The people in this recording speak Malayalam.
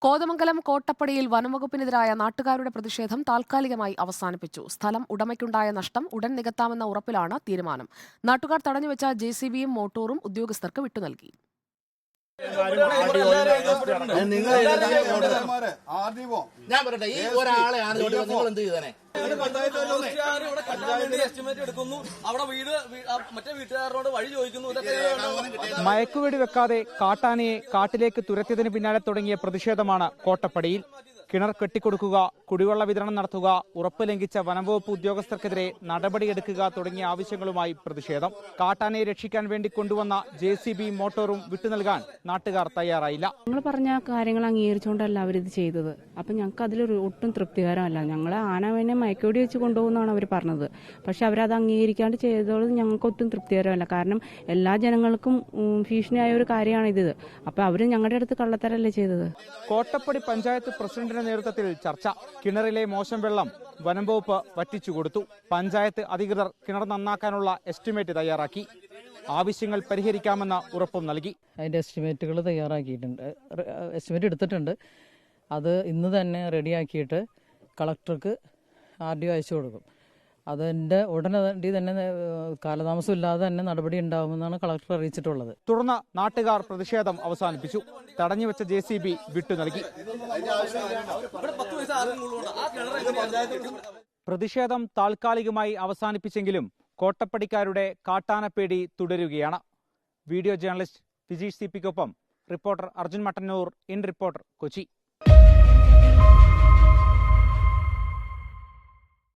കോതമംഗലം കോട്ടപ്പടിയിൽ വനംവകുപ്പിനെതിരായ നാട്ടുകാരുടെ പ്രതിഷേധം താൽക്കാലികമായി അവസാനിപ്പിച്ചു. സ്ഥലം ഉടമയ്ക്കുണ്ടായ നഷ്ടം ഉടൻ നികത്താമെന്ന ഉറപ്പിലാണ് തീരുമാനം. നാട്ടുകാർ തടഞ്ഞുവെച്ച JCBയും മോട്ടോറും ഉദ്യോഗസ്ഥർക്ക് വിട്ടുനൽകി. ഞാൻ പറയട്ടെ, ഈ ഒരാളെ നിങ്ങൾ എന്ത് ചെയ്തേ? മയക്കുവെടി വെക്കാതെ കാട്ടാനയെ കാട്ടിലേക്ക് തുരത്തിയതിന് പിന്നാലെ തുടങ്ങിയ പ്രതിഷേധമാണ് കോട്ടപ്പടിയിൽ. കിണർ കെട്ടിക്കൊടുക്കുക, കുടിവെള്ള വിതരണം നടത്തുക, ഉറപ്പ് ലംഘിച്ച വനംവകുപ്പ് ഉദ്യോഗസ്ഥർക്കെതിരെ നടപടിയെടുക്കുക തുടങ്ങിയ ആവശ്യങ്ങളുമായി പ്രതിഷേധം. കാട്ടാനയെ രക്ഷിക്കാൻ വേണ്ടി കൊണ്ടുവന്ന JCB മോട്ടോറും വിട്ടുനൽകാൻ നാട്ടുകാർ തയ്യാറായില്ല. ഞങ്ങൾ പറഞ്ഞ കാര്യങ്ങൾ അംഗീകരിച്ചുകൊണ്ടല്ല അവരിത് ചെയ്തത്. അപ്പം ഞങ്ങൾക്ക് അതിലൊരു ഒട്ടും തൃപ്തികരമല്ല. ഞങ്ങളെ ആനവനെ മയക്കുവെടി വെച്ച് കൊണ്ടുപോകുന്നതാണ് അവർ പറഞ്ഞത്. പക്ഷെ അവരത് അംഗീകരിക്കാണ്ട് ചെയ്തത് ഞങ്ങൾക്ക് ഒട്ടും തൃപ്തികരമല്ല. കാരണം എല്ലാ ജനങ്ങൾക്കും ഭീഷണിയായ ഒരു കാര്യമാണിത്. അപ്പം അവർ ഞങ്ങളുടെ അടുത്ത് കള്ളത്തരല്ലേ ചെയ്തത്. കോട്ടപ്പടി പഞ്ചായത്ത് പ്രസിഡന്റിന്റെ നേതൃത്വത്തിൽ ചർച്ച. കിണറിലെ മോശം വെള്ളം വനംവകുപ്പ് വറ്റിച്ചുകൊടുത്തു. പഞ്ചായത്ത് അധികൃതർ കിണർ നന്നാക്കാനുള്ള എസ്റ്റിമേറ്റ് തയ്യാറാക്കി. ആവശ്യങ്ങൾ പരിഹരിക്കാമെന്ന ഉറപ്പും നൽകി. അതിന്റെ എസ്റ്റിമേറ്റുകൾ തയ്യാറാക്കിയിട്ടുണ്ട്, എസ്റ്റിമേറ്റ് എടുത്തിട്ടുണ്ട്. അത് ഇന്ന് തന്നെ റെഡിയാക്കിയിട്ട് കളക്ടർക്ക് RDO അയച്ചു കൊടുക്കും. അതിന്റെ ഉടനടി തന്നെ കാലതാമസമില്ലാതെ തന്നെ നടപടി ഉണ്ടാവുമെന്നാണ് കളക്ടർ അറിയിച്ചിട്ടുള്ളത്. തുടർന്ന് നാട്ടുകാർ പ്രതിഷേധം അവസാനിപ്പിച്ചു. തടഞ്ഞുവെച്ച JCB വിട്ടു നൽകി. പ്രതിഷേധം താൽക്കാലികമായി അവസാനിപ്പിച്ചെങ്കിലും കോട്ടപ്പടിക്കാരുടെ കാട്ടാനപ്പേടി തുടരുകയാണ്. വീഡിയോ ജേർണലിസ്റ്റ് ഫിജീഷ് CPക്കൊപ്പം reporter Arjun Mattannur, in reporter, Kochi.